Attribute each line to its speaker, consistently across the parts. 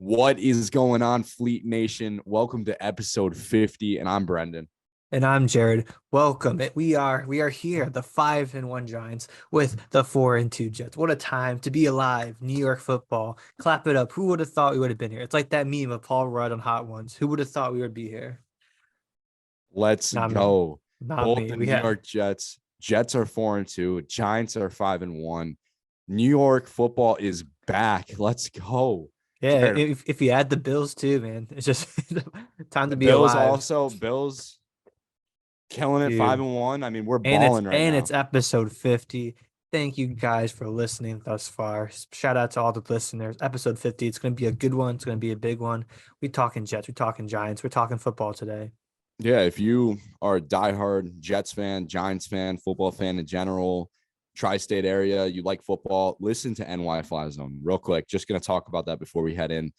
Speaker 1: What is going on, Fleet Nation? Welcome to episode 50, and I'm Brendan.
Speaker 2: And I'm Jared. Welcome. We are here, the 5-1 Giants with the 4-2 Jets. What a time to be alive. New York football. Clap it up. Who would have thought we would have been here? It's like that meme of Paul Rudd on Hot Ones. Who would have thought we would be here?
Speaker 1: Let's
Speaker 2: Not me.
Speaker 1: go.
Speaker 2: Not
Speaker 1: Both
Speaker 2: me.
Speaker 1: the
Speaker 2: We
Speaker 1: New
Speaker 2: had
Speaker 1: York Jets are 4-2, Giants are 5-1. New York football is back. Let's go.
Speaker 2: yeah,
Speaker 1: Jared,
Speaker 2: if you add the Bills too, man. It's just time to
Speaker 1: the
Speaker 2: be
Speaker 1: Bills
Speaker 2: alive.
Speaker 1: also, Bills killing it
Speaker 2: Dude.
Speaker 1: 5-1. I mean, we're
Speaker 2: And it's
Speaker 1: balling right
Speaker 2: and
Speaker 1: now.
Speaker 2: it's episode 50. Thank you guys for listening thus far. Shout out to all the listeners. Episode 50. It's going to be a good one. It's going to be a big one. We talking Jets. We talking Giants. We're talking football today.
Speaker 1: Yeah, if you are a diehard Jets fan, Giants fan, football fan in general, tri-state area, you like football, listen to NYFlyZone real quick. Just going to talk about that before we head in.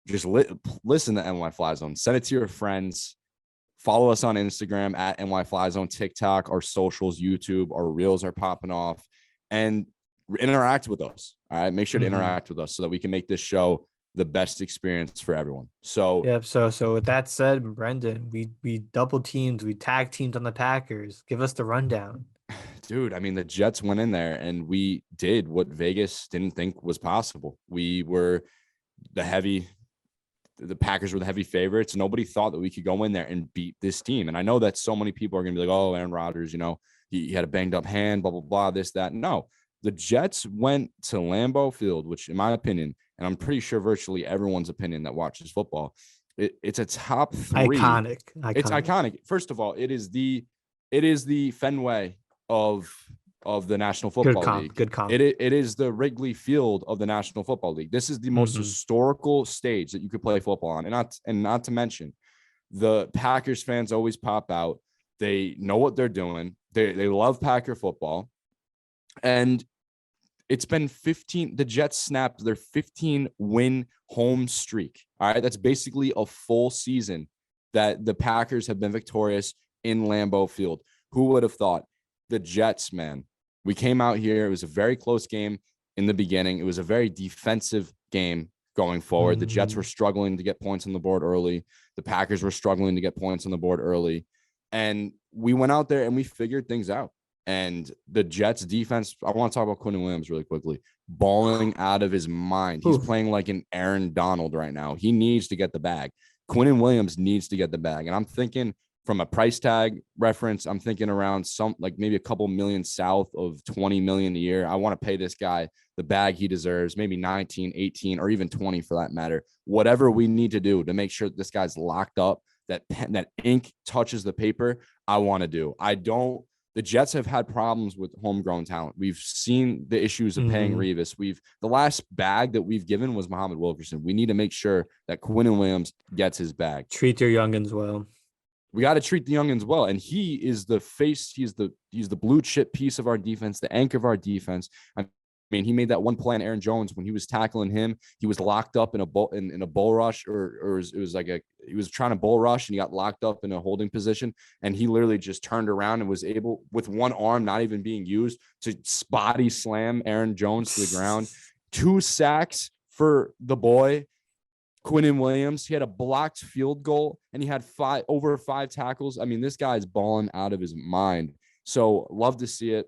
Speaker 1: Just listen to NYFlyZone. Send it to your friends. Follow us on Instagram at NYFlyZone, TikTok, our socials, YouTube, our reels are popping off, and interact with us. All right, make sure to interact with us so that we can make this show the best experience for everyone. So,
Speaker 2: Yep. So with that said, Brendan, we double teamed, we tag teamed on the Packers. Give us the rundown.
Speaker 1: dude, I mean, the Jets went in there and we did what Vegas didn't think was possible. We were the Packers were the heavy favorites. Nobody thought that we could go in there and beat this team. And I know that so many people are going to be like, oh, Aaron Rodgers, he had a banged up hand, blah, blah, blah, this, that. No, the Jets went to Lambeau Field, which in my opinion, and I'm pretty sure virtually everyone's opinion that watches football, it's a top three.
Speaker 2: Iconic.
Speaker 1: It's iconic. First of all, it is the Fenway of the National Football League.
Speaker 2: Good comp.
Speaker 1: It is the Wrigley Field of the National Football League. This is the most historical stage that you could play football on. And not to mention, the Packers fans always pop out. They know what they're doing. They love Packer football. And it's been 15. The Jets snapped their 15-win home streak. All right. That's basically a full season that the Packers have been victorious in Lambeau Field. Who would have thought? The Jets, man. We came out here. It was a very close game in the beginning. It was a very defensive game going forward. The Jets were struggling to get points on the board early. The Packers were struggling to get points on the board early. And we went out there and we figured things out. And the Jets defense, I want to talk about Quinnen Williams really quickly, balling out of his mind. He's playing like an Aaron Donald right now. He needs to get the bag. Quinnen Williams needs to get the bag. And I'm thinking from a price tag reference, I'm thinking around maybe a couple million south of 20 million a year. I want to pay this guy the bag he deserves, maybe 19, 18, or even 20 for that matter. Whatever we need to do to make sure this guy's locked up, that ink touches the paper, I want to do. The Jets have had problems with homegrown talent. We've seen the issues of paying Revis. The last bag that we've given was Muhammad Wilkerson. We need to make sure that Quinnen Williams gets his bag.
Speaker 2: Treat your youngins well.
Speaker 1: We got to treat the youngins well. And he is the face. He's the blue chip piece of our defense, the anchor of our defense. I mean, he made that one play on Aaron Jones when he was tackling him. He was locked up in a bull rush, or he was trying to bull rush and he got locked up in a holding position. And he literally just turned around and was able, with one arm not even being used, to body slam Aaron Jones to the ground. 2 sacks for the boy. Quinnen Williams, he had a blocked field goal and he had over 5 tackles. I mean, this guy's balling out of his mind. So love to see it.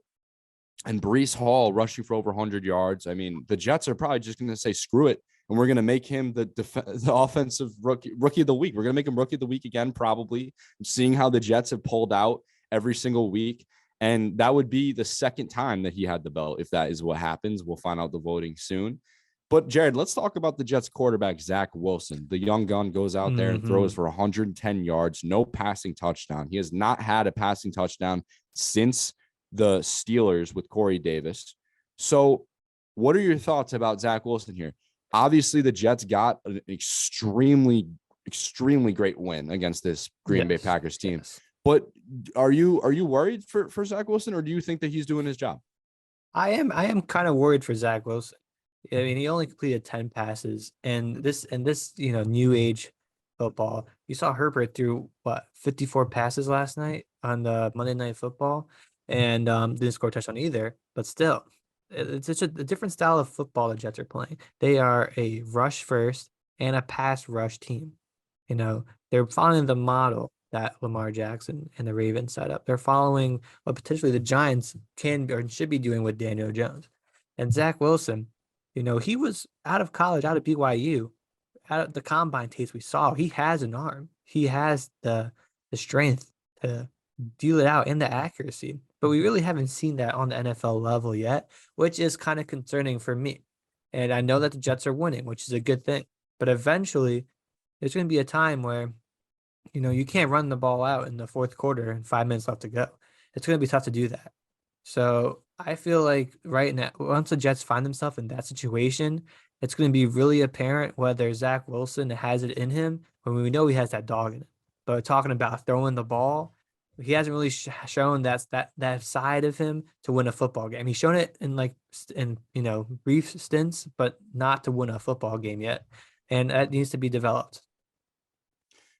Speaker 1: And Breece Hall rushing for over 100 yards. I mean, the Jets are probably just going to say, screw it. And we're going to make him the offensive rookie of the week. We're going to make him rookie of the week again, probably, seeing how the Jets have pulled out every single week. And that would be the second time that he had the belt. If that is what happens, we'll find out the voting soon. But Jared, let's talk about the Jets quarterback, Zach Wilson. The young gun goes out there and throws for 110 yards, no passing touchdown. He has not had a passing touchdown since the Steelers with Corey Davis. So what are your thoughts about Zach Wilson here? Obviously, the Jets got an extremely, extremely great win against this Green Bay Packers team. Yes. But are you worried for Zach Wilson, or do you think that he's doing his job?
Speaker 2: I am kind of worried for Zach Wilson. I mean, he only completed 10 passes, and this new age football. You saw Herbert threw 54 passes last night on the Monday Night Football, and didn't score a touchdown either. But still, it's such a different style of football the Jets are playing. They are a rush first and a pass rush team. They're following the model that Lamar Jackson and the Ravens set up. They're following what potentially the Giants can or should be doing with Daniel Jones. And Zach Wilson, he was out of college, out of BYU, out of the combine tapes we saw. He has an arm. He has the strength to deal it out and the accuracy. But we really haven't seen that on the NFL level yet, which is kind of concerning for me. And I know that the Jets are winning, which is a good thing. But eventually, there's going to be a time where, you can't run the ball out in the fourth quarter and 5 minutes left to go. It's going to be tough to do that. So I feel like right now, once the Jets find themselves in that situation, it's going to be really apparent whether Zach Wilson has it in him when we know he has that dog in it. But talking about throwing the ball, he hasn't really shown that side of him to win a football game. He's shown it in brief stints, but not to win a football game yet. And that needs to be developed.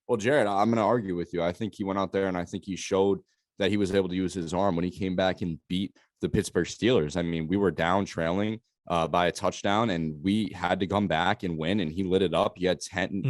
Speaker 1: Well, Jared, I'm going to argue with you. I think he went out there and I think he showed that he was able to use his arm when he came back and beat the Pittsburgh Steelers. I mean, we were down trailing by a touchdown and we had to come back and win, and he lit it up. He had 10,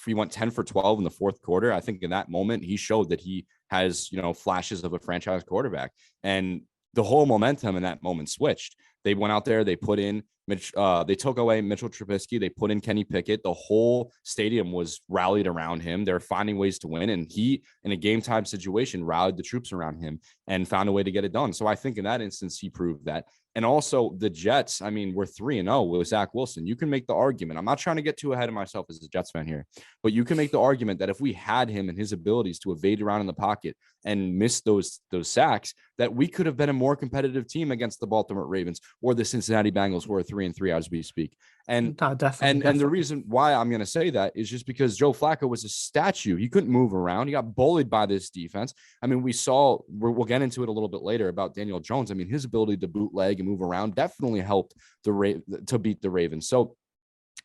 Speaker 1: he went 10 for 12 in the fourth quarter. I think in that moment, he showed that he has, flashes of a franchise quarterback, and the whole momentum in that moment switched. They went out there, they put in they took away Mitchell Trubisky. They put in Kenny Pickett. The whole stadium was rallied around him. They're finding ways to win. And he, in a game time situation, rallied the troops around him and found a way to get it done. So I think in that instance, he proved that. And also the Jets, I mean, we're 3-0 with Zach Wilson. You can make the argument. I'm not trying to get too ahead of myself as a Jets fan here, but you can make the argument that if we had him and his abilities to evade around in the pocket and miss those sacks, that we could have been a more competitive team against the Baltimore Ravens or the Cincinnati Bengals, who are 3-3 as we speak. And
Speaker 2: definitely.
Speaker 1: And the reason why I'm going to say that is just because Joe Flacco was a statue. He couldn't move around. He got bullied by this defense. I mean, we'll get into it a little bit later about Daniel Jones. I mean, his ability to bootleg and move around definitely helped to beat the Ravens. So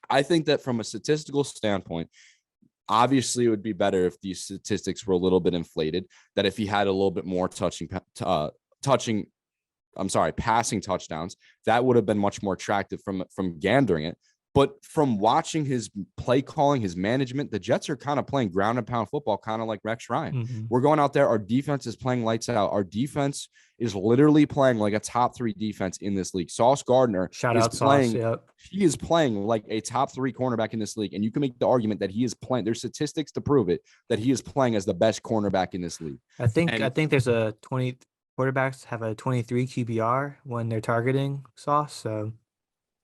Speaker 1: I think that from a statistical standpoint, obviously it would be better if these statistics were a little bit inflated, that if he had a little bit more passing touchdowns, that would have been much more attractive from gandering it. But from watching his play calling, his management, the Jets are kind of playing ground and pound football, kind of like Rex Ryan. Mm-hmm. We're going out there. Our defense is playing lights out. Our defense is literally playing like a top 3 defense in this league. Sauce Gardner He is playing like a top 3 cornerback in this league. And you can make the argument that he is playing. There's statistics to prove it, that he is playing as the best cornerback in this league.
Speaker 2: I think there's a 20 quarterbacks have a 23 QBR when they're targeting Sauce. So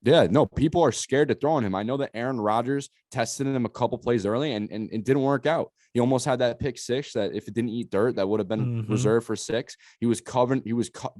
Speaker 1: yeah, no, people are scared to throw on him. I know that Aaron Rodgers tested him a couple plays early and it didn't work out. He almost had that pick 6 that if it didn't eat dirt, that would have been reserved for 6. He was covering.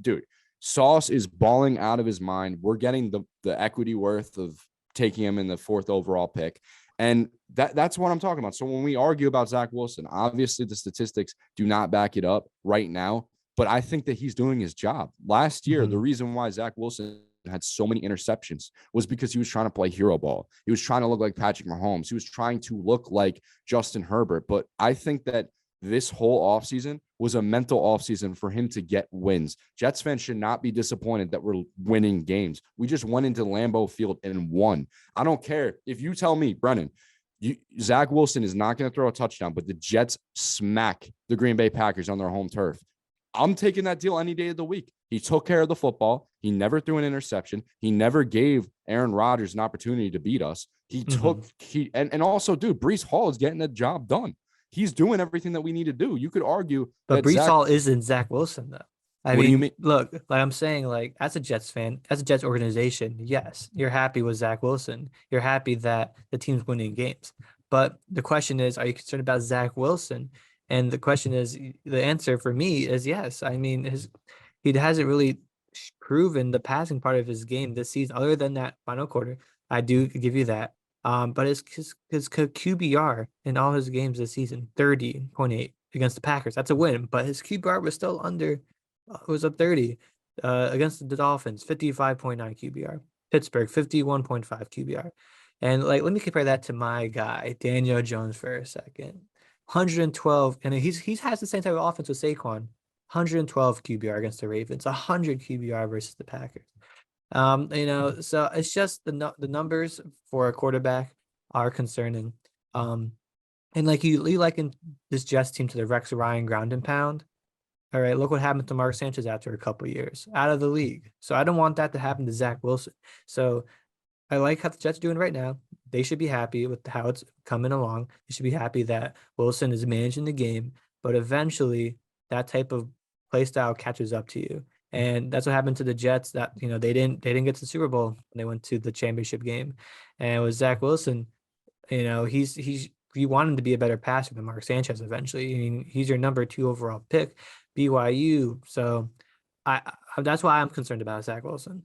Speaker 1: Dude, Sauce is balling out of his mind. We're getting the equity worth of taking him in the 4th overall pick. And that's what I'm talking about. So when we argue about Zach Wilson, obviously the statistics do not back it up right now, but I think that he's doing his job. Last year, the reason why Zach Wilson had so many interceptions was because he was trying to play hero ball. He was trying to look like Patrick Mahomes. He was trying to look like Justin Herbert. But I think that this whole offseason was a mental offseason for him to get wins. Jets fans should not be disappointed that we're winning games. We just went into Lambeau Field and won. I don't care if you tell me, Brennan, Zach Wilson is not going to throw a touchdown, but the Jets smack the Green Bay Packers on their home turf. I'm taking that deal any day of the week. He took care of the football. He never threw an interception. He never gave Aaron Rodgers an opportunity to beat us. And also, dude, Breece Hall is getting the job done. He's doing everything that we need to do. You could argue,
Speaker 2: but Breece Hall isn't Zach Wilson, though.
Speaker 1: What do you mean?
Speaker 2: Look, like I'm saying, like as a Jets fan, as a Jets organization, yes, you're happy with Zach Wilson. You're happy that the team's winning games. But the question is, are you concerned about Zach Wilson? And the question is, the answer for me is yes. I mean, he hasn't really proven the passing part of his game this season, other than that final quarter. I do give you that. But his QBR in all his games this season, 30.8 against the Packers. That's a win, but his QBR was still under. It was up 30 against the Dolphins, 55.9 QBR. Pittsburgh, 51.5 QBR. And let me compare that to my guy, Daniel Jones, for a second. 112, and he has the same type of offense with Saquon. 112 QBR against the Ravens, 100 QBR versus the Packers. So it's just the numbers for a quarterback. are concerning. And like you liken this Jets team to the Rex Ryan ground and pound. All right, look what happened to Mark Sanchez after a couple of years out of the league. So I don't want that to happen to Zach Wilson. So I like how the Jets are doing right now. They should be happy with how it's coming along. They should be happy that Wilson is managing the game, but eventually that type of play style catches up to you. And that's what happened to the Jets, that they didn't get to the Super Bowl when they went to the championship game. And with Zach Wilson, he wanted to be a better passer than Mark Sanchez eventually. I mean, he's your number 2 overall pick, BYU. So that's why I'm concerned about Zach Wilson.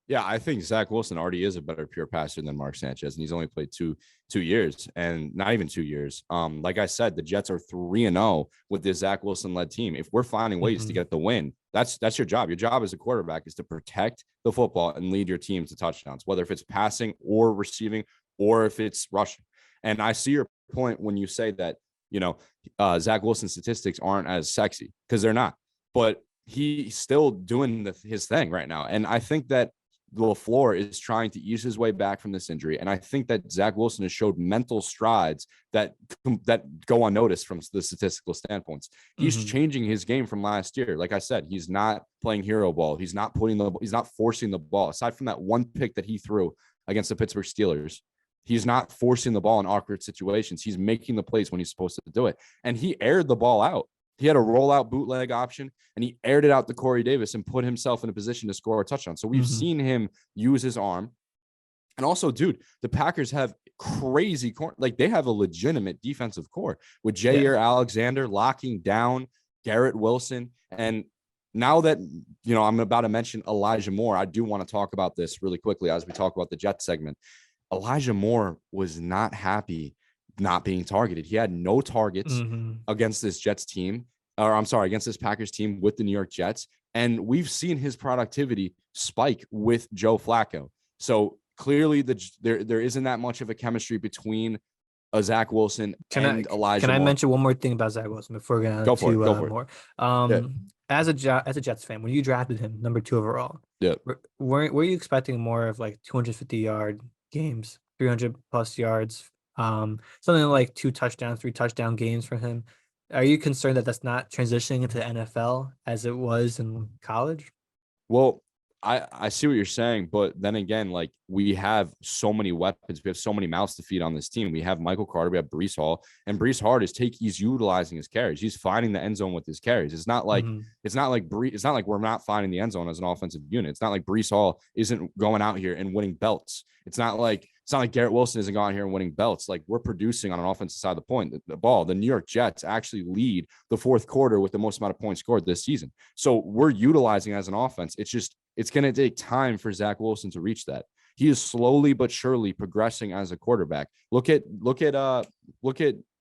Speaker 1: Yeah, I think Zach Wilson already is a better pure passer than Mark Sanchez, and he's only played two years, and not even 2 years. Like I said, the Jets are 3-0 with this Zach Wilson-led team. If we're finding ways to get the win, that's your job. Your job as a quarterback is to protect the football and lead your team to touchdowns, whether if it's passing or receiving or if it's rushing. And I see your point when you say that, Zach Wilson's statistics aren't as sexy, because they're not, but he's still doing his thing right now. And I think that LaFleur is trying to ease his way back from this injury. And I think that Zach Wilson has showed mental strides that go unnoticed from the statistical standpoints. He's changing his game from last year. Like I said, he's not playing hero ball. He's not forcing the ball. Aside from that one pick that he threw against the Pittsburgh Steelers, he's not forcing the ball in awkward situations. He's making the plays when he's supposed to do it. And he aired the ball out. He had a rollout bootleg option, and he aired it out to Corey Davis and put himself in a position to score a touchdown. So we've seen him use his arm. And also, dude, the Packers have crazy core. Like, they have a legitimate defensive core with Jair Alexander locking down Garrett Wilson. And now that, I'm about to mention Elijah Moore, I do want to talk about this really quickly as we talk about the Jets segment. Elijah Moore was not happy not being targeted. He had no targets against this Jets team, against this Packers team with the New York Jets. And we've seen his productivity spike with Joe Flacco. So clearly there isn't that much of a chemistry between Zach Wilson and Elijah Moore.
Speaker 2: Can I mention one more thing about Zach Wilson before we get on more? As a Jets fan, when you drafted him number 2 overall, were you expecting more of like 250-yard games, 300 plus yards, something like 2 touchdowns, 3 touchdown games for him? Are you concerned that that's not transitioning into the NFL as it was in college?
Speaker 1: Well, I see what you're saying, but then again, like, we have so many weapons, we have so many mouths to feed on this team. We have Michael Carter, we have Breece Hall, and Breece Hall he's utilizing his carries. He's finding the end zone with his carries. It's not like it's not like we're not finding the end zone as an offensive unit. It's not like Breece Hall isn't going out here and winning belts. It's not like Garrett Wilson isn't going out here and winning belts. Like, we're producing on an offensive side of the ball. The New York Jets actually lead the fourth quarter with the most amount of points scored this season. So we're utilizing as an offense. It's going to take time for Zach Wilson to reach that. He is slowly but surely progressing as a quarterback. Look at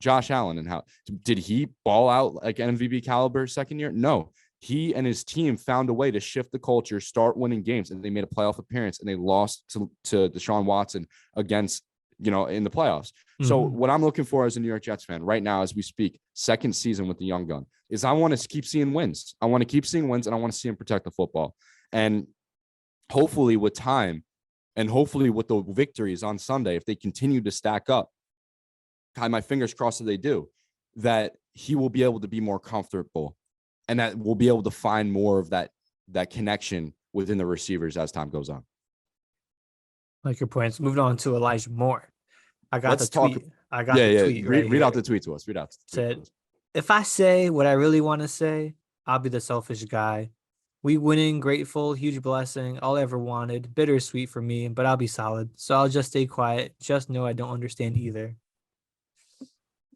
Speaker 1: Josh Allen, and how did he ball out like MVP caliber second year? No. He and his team found a way to shift the culture, start winning games, and they made a playoff appearance, and they lost to Deshaun Watson against, in the playoffs. So what I'm looking for as a New York Jets fan right now, as we speak, second season with the young gun, is I want to keep seeing wins. I want to keep seeing wins, and I want to see him protect the football. And hopefully with time, and hopefully with the victories on Sunday, if they continue to stack up, I have my fingers crossed that they do, that he will be able to be more comfortable, and that we'll be able to find more of that connection within the receivers as time goes on.
Speaker 2: Like your points. Moving on to Elijah Moore. I got the tweet.
Speaker 1: Read out the tweet to us.
Speaker 2: Said, if I say what I really want to say, I'll be the selfish guy. We winning, grateful, huge blessing, all I ever wanted. Bittersweet for me, but I'll be solid. So I'll just stay quiet. Just know I don't understand either.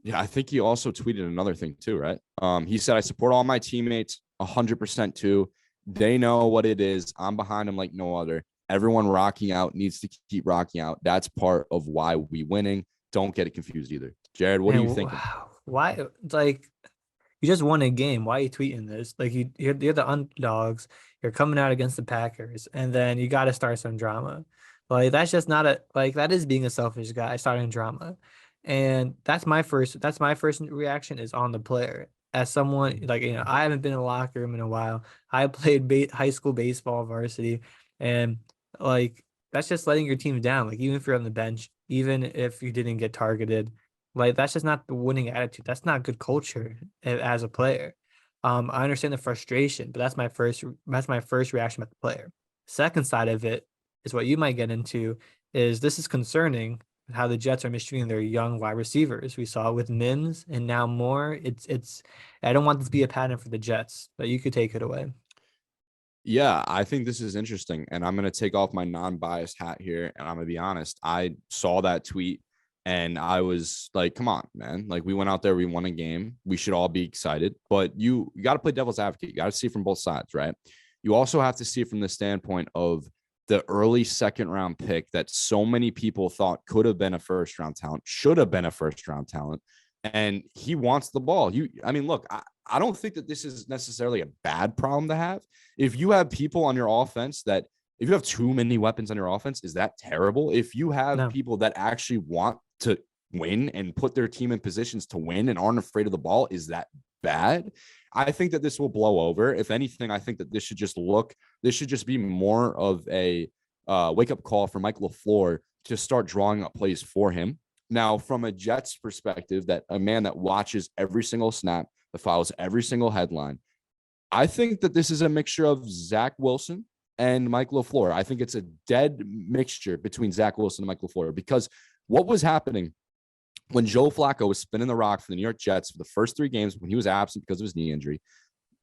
Speaker 1: Yeah, I think he also tweeted another thing too, right? He said, I support all my teammates 100% too. They know what it is. I'm behind them like no other. Everyone rocking out needs to keep rocking out. That's part of why we winning. Don't get it confused either. Jared, what are you thinking?
Speaker 2: Why? Like, you just won a game. Why are you tweeting this? Like, you're the underdogs. You're coming out against the Packers, and then you got to start some drama. Like, that's just not that is being a selfish guy starting drama. And that's my first reaction is on the player. As someone, like, I haven't been in a locker room in a while. I played high school baseball varsity, and like that's just letting your team down. Like, even if you're on the bench, even if you didn't get targeted, like, that's just not the winning attitude. That's not good culture as a player. I understand the frustration, but that's my first reaction about the player. Second side of it is what you might get into is this is concerning how the Jets are mistreating their young wide receivers. We saw it with Mims and now more. It's I don't want this to be a pattern for the Jets, but you could take it away.
Speaker 1: Yeah, I think this is interesting. And I'm going to take off my non-biased hat here. And I'm going to be honest. I saw that tweet and I was like, come on, man. Like, we went out there, we won a game. We should all be excited. But you got to play devil's advocate. You got to see it from both sides, right? You also have to see it from the standpoint of the early second round pick that so many people thought could have been a first round talent, should have been a first round talent. And he wants the ball. I mean, look, I don't think that this is necessarily a bad problem to have. If you have people on your offense if you have too many weapons on your offense, is that terrible? If you have
Speaker 2: No.
Speaker 1: people that actually want to win and put their team in positions to win and aren't afraid of the ball, is that bad? I think that this will blow over. If anything, I think that this should just be more of a wake up call for Mike LaFleur to start drawing up plays for him. Now, from a Jets perspective, that a man that watches every single snap, that follows every single headline, I think that this is a mixture of Zach Wilson and Mike LaFleur. I think it's a dead mixture between Zach Wilson and Mike LaFleur, because what was happening when Joe Flacco was spinning the rock for the New York Jets for the first 3 games when he was absent because of his knee injury,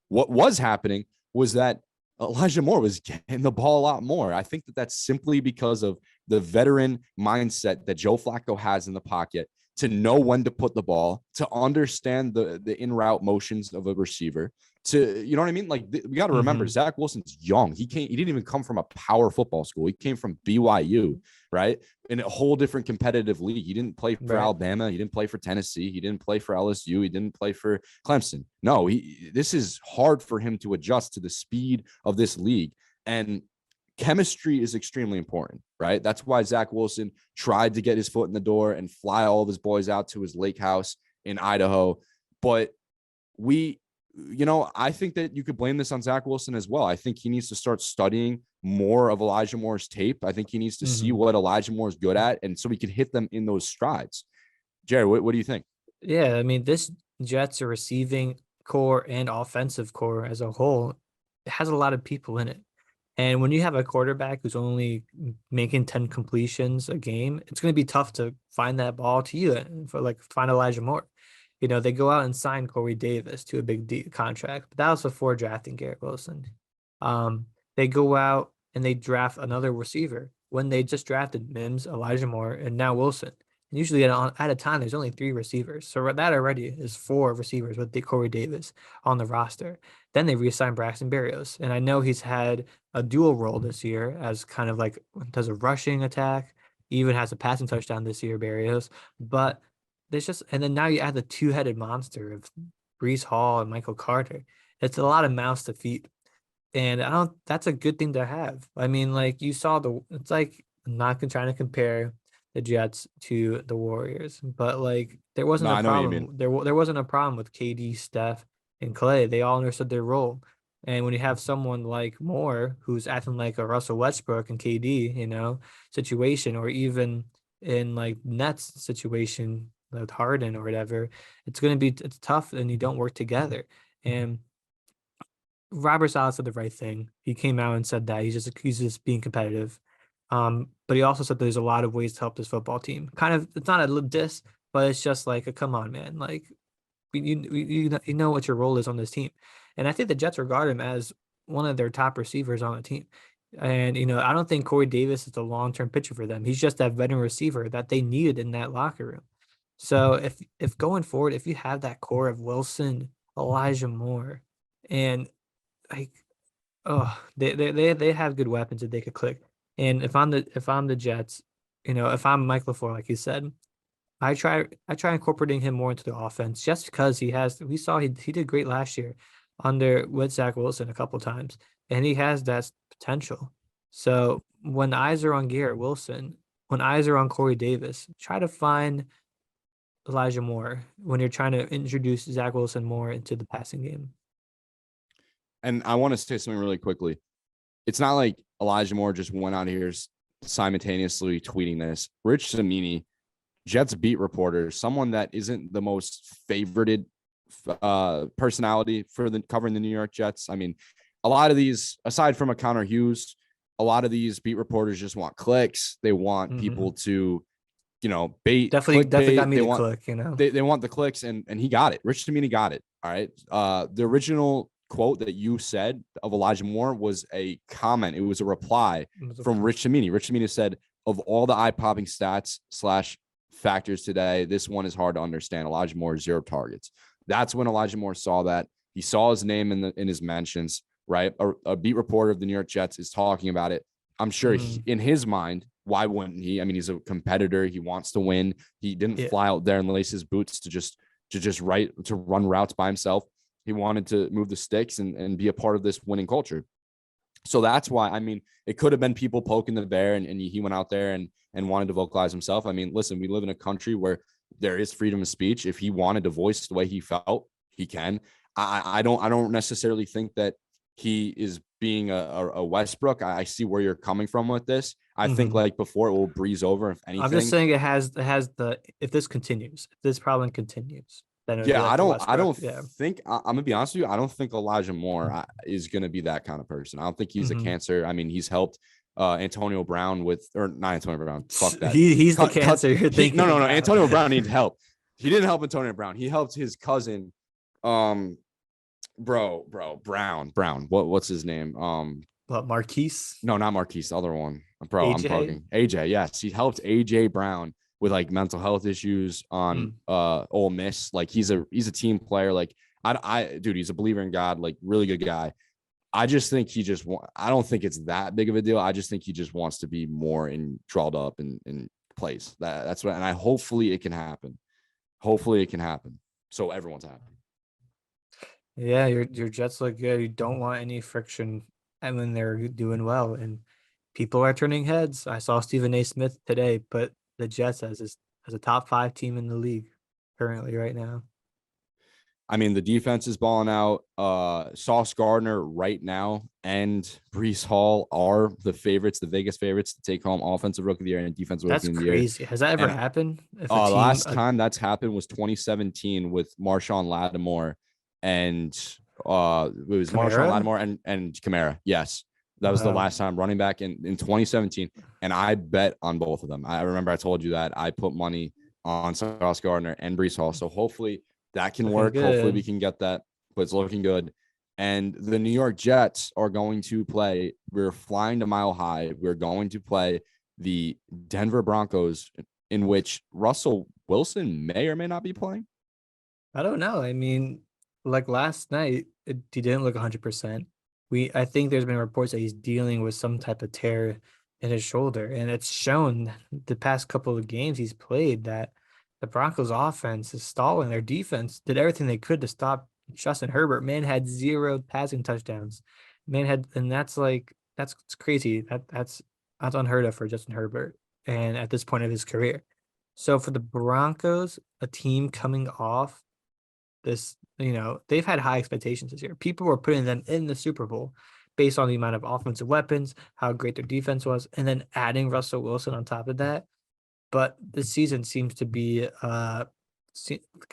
Speaker 1: what was happening was that Elijah Moore was getting the ball a lot more. I think that that's simply because of the veteran mindset that Joe Flacco has in the pocket to know when to put the ball, to understand the in route motions of a receiver, to, you know what I mean? Like, we got to remember, Zach Wilson's young. He didn't even come from a power football school. He came from BYU, right? In a whole different competitive league. He didn't play for Alabama. He didn't play for Tennessee. He didn't play for LSU. He didn't play for Clemson. No, this is hard for him to adjust to the speed of this league. And chemistry is extremely important, right? That's why Zach Wilson tried to get his foot in the door and fly all of his boys out to his lake house in Idaho. But I think that you could blame this on Zach Wilson as well. I think he needs to start studying more of Elijah Moore's tape. I think he needs to see what Elijah Moore is good at, and so he can hit them in those strides. Jared, what do you think?
Speaker 2: Yeah, I mean, this Jets are receiving core and offensive core as a whole. It has a lot of people in it. And when you have a quarterback who's only making 10 completions a game, it's going to be tough to find that ball to you find Elijah Moore. They go out and sign Corey Davis to a big contract, but that was before drafting Garrett Wilson. They go out and they draft another receiver when they just drafted Mims, Elijah Moore, and now Wilson. And usually at a time, there's only 3 receivers. So that already is 4 receivers with Corey Davis on the roster. Then they reassigned Braxton Berrios. And I know he's had a dual role this year as kind of like does a rushing attack, even has a passing touchdown this year, Berrios. But and then now you add the 2-headed monster of Breece Hall and Michael Carter. It's a lot of mouths to feed. And that's a good thing to have. I mean, like, you saw it's like, I'm not trying to compare the Jets to the Warriors, but like, there wasn't a problem. There wasn't a problem with KD, Steph, and Clay. They all understood their role. And when you have someone like Moore, who's acting like a Russell Westbrook and KD, situation, or even in like Nets situation with Harden or whatever, it's tough, and you don't work together. And Robert Saleh said the right thing. He came out and said that he's just being competitive. But he also said there's a lot of ways to help this football team. Kind of, it's not a diss, but it's just like, come on, man. Like, you know what your role is on this team. And I think the Jets regard him as one of their top receivers on the team. And, I don't think Corey Davis is the long-term pitcher for them. He's just that veteran receiver that they needed in that locker room. So if going forward, if you have that core of Wilson, Elijah Moore, and like, they have good weapons that they could click. And if I'm the Jets, if I'm Mike LaFleur, like you said, I try incorporating him more into the offense, just because we saw he did great last year with Zach Wilson a couple times, and he has that potential. So when eyes are on Garrett Wilson, when eyes are on Corey Davis, try to find Elijah Moore when you're trying to introduce Zach Wilson more into the passing game.
Speaker 1: And I want to say something really quickly. It's not like Elijah Moore just went out here simultaneously tweeting this. Rich Cimini, Jets beat reporter, someone that isn't the most favorited personality for covering the New York Jets. I mean, a lot of these, aside from a Connor Hughes, a lot of these beat reporters just want clicks. They want people to, bait,
Speaker 2: definitely got
Speaker 1: clickbait.
Speaker 2: me
Speaker 1: They
Speaker 2: to
Speaker 1: want
Speaker 2: click,
Speaker 1: they want the clicks, and he got it. Rich Cimini got it. All right. The original quote that you said of Elijah Moore was a comment. It was a reply from Rich Cimini. Rich Cimini said, of all the eye-popping stats / factors today, this one is hard to understand. Elijah Moore, 0 targets. That's when Elijah Moore saw that. He saw his name in his mentions, right? A beat reporter of the New York Jets is talking about it. I'm sure in his mind, why wouldn't he? I mean, he's a competitor. He wants to win. He didn't fly out there and lace his boots to run routes by himself. He wanted to move the sticks and be a part of this winning culture. So that's why, I mean, it could have been people poking the bear, and he went out there and wanted to vocalize himself. I mean, listen, we live in a country where there is freedom of speech. If he wanted to voice the way he felt, he can. I don't necessarily think that he is being a Westbrook. I see where you're coming from with this. I think like before, it will breeze over. If anything,
Speaker 2: I'm just saying if this continues, if this problem continues, then
Speaker 1: I don't think I'm gonna be honest with you. I don't think Elijah Moore is gonna be that kind of person. I don't think he's a cancer. I mean, he's helped Antonio Brown not Antonio Brown. Fuck that.
Speaker 2: He's the cancer. You're thinking.
Speaker 1: No. Antonio Brown needs help. He didn't help Antonio Brown. He helped his cousin. Brown. What's his name?
Speaker 2: What, Marquise?
Speaker 1: No, not Marquise. The other one. Bro,
Speaker 2: AJ?
Speaker 1: I'm talking AJ. Yes, he helped AJ Brown with like mental health issues on Ole Miss. Like he's a team player. Like dude, he's a believer in God. Like really good guy. I just think I don't think it's that big of a deal. I just think he just wants to be more drawn up in place. That's what, and hopefully it can happen. Hopefully it can happen. So everyone's happy.
Speaker 2: Yeah, your Jets look good. You don't want any friction, and when they're doing well, and people are turning heads. I saw Stephen A. Smith today put the Jets as a top 5 team in the league currently right now.
Speaker 1: I mean, the defense is balling out. Sauce Gardner right now and Breece Hall are the Vegas favorites to take home Offensive Rookie of the Year and Defensive Rookie of the Year.
Speaker 2: That's crazy. Has that ever happened?
Speaker 1: The last time that's happened was 2017 with Marshawn Lattimore and it was Kamara? Marshawn Lattimore and Kamara. Yes. That was the last time, running back in 2017. And I bet on both of them. I remember I told you that I put money on Sauce Gardner and Breece Hall. So hopefully that can work. Good. Hopefully we can get that, but it's looking good. And the New York Jets are going to play. We're flying to Mile High. We're going to play the Denver Broncos, in which Russell Wilson may or may not be playing.
Speaker 2: I don't know. I mean, like last night, he didn't look 100%. I think there's been reports that he's dealing with some type of tear in his shoulder, and it's shown the past couple of games he's played that the Broncos offense is stalling. Their defense did everything they could to stop Justin Herbert. Man had 0 passing touchdowns. And that's crazy. That's unheard of for Justin Herbert, and at this point of his career. So for the Broncos, a team coming off this, they've had high expectations this year. People were putting them in the Super Bowl based on the amount of offensive weapons, how great their defense was, and then adding Russell Wilson on top of that. But this season seems to be kind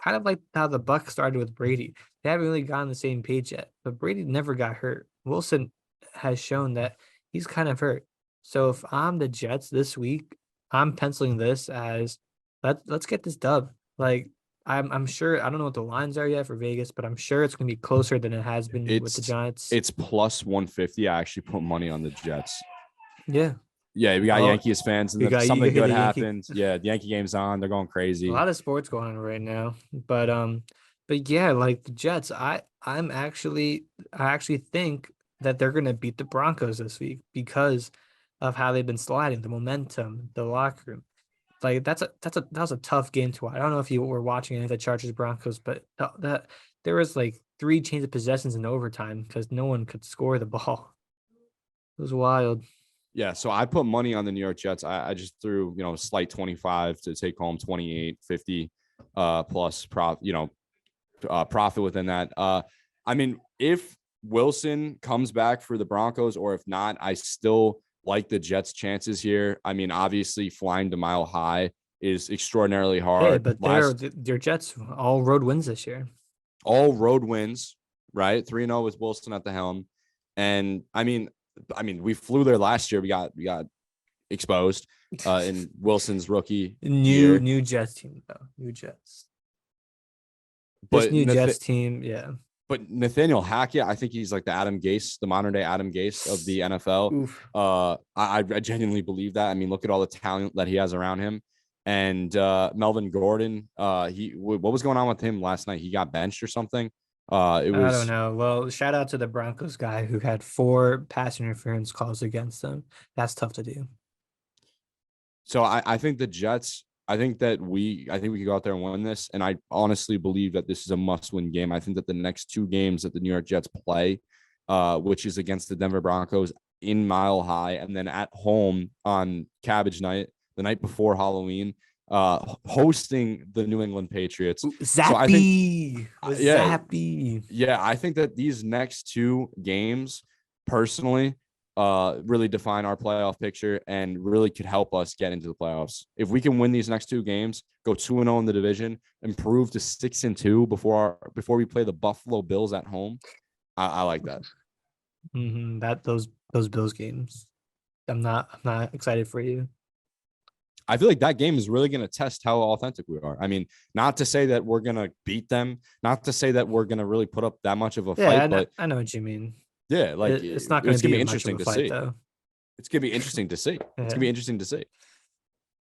Speaker 2: of like how the Bucs started with Brady. They haven't really gotten the same page yet, but Brady never got hurt. Wilson has shown that he's kind of hurt. So if I'm the Jets this week, I'm penciling this as let's get this dub. Like I'm sure, I don't know what the lines are yet for Vegas, but I'm sure it's going to be closer than it has been with the Giants.
Speaker 1: It's plus 150. I actually put money on the Jets.
Speaker 2: Yeah.
Speaker 1: Yeah, we got Yankees fans, and something good happened. Yeah, the Yankee game's on. They're going crazy.
Speaker 2: A lot of sports going on right now, but yeah, like the Jets, I actually think that they're gonna beat the Broncos this week because of how they've been sliding, the momentum, the locker room. Like that was a tough game to watch. I don't know if you were watching any of the Chargers Broncos, but that there was like 3 change of possessions in overtime because no one could score the ball. It was wild.
Speaker 1: Yeah, so I put money on the New York Jets. I just threw, slight 25 to take home 28, 50 plus profit within that. I mean, if Wilson comes back for the Broncos or if not, I still like the Jets' chances here. I mean, obviously flying to Mile High is extraordinarily
Speaker 2: Hey,
Speaker 1: hard.
Speaker 2: but their Jets all road wins this year.
Speaker 1: All road wins, right? 3-0 with Wilson at the helm. And I mean, we flew there last year. We got exposed in Wilson's rookie year.
Speaker 2: New Jets team though. New Jets. This
Speaker 1: But
Speaker 2: new Jets team, yeah.
Speaker 1: But Nathaniel Hackett, I think he's like the Adam Gase, the modern day Adam Gase of the NFL.
Speaker 2: Oof.
Speaker 1: I genuinely believe that. I mean, look at all the talent that he has around him. And Melvin Gordon, what was going on with him last night? He got benched or something. I
Speaker 2: don't know. Well, shout out to the Broncos guy who had 4 pass interference calls against them. That's tough to do.
Speaker 1: So I think the Jets. I think we could go out there and win this. And I honestly believe that this is a must-win game. I think that the next 2 games that the New York Jets play, which is against the Denver Broncos in Mile High, and then at home on Cabbage Night, the night before Halloween, hosting the New England Patriots.
Speaker 2: Zappy.
Speaker 1: I think that these next 2 games, personally, really define our playoff picture and really could help us get into the playoffs. If we can win these next 2 games, go 2-0 in the division, improve to 6-2 before we play the Buffalo Bills at home, I like that.
Speaker 2: Those Bills games, I'm not excited for you.
Speaker 1: I feel like that game is really going to test how authentic we are. I mean, not to say that we're going to beat them, not to say that we're going to really put up that much of a fight, but
Speaker 2: I know what you mean.
Speaker 1: Yeah, like
Speaker 2: it's not going to be
Speaker 1: interesting to
Speaker 2: fight,
Speaker 1: see.
Speaker 2: though.
Speaker 1: It's going to be interesting to see. It's going to be interesting to see.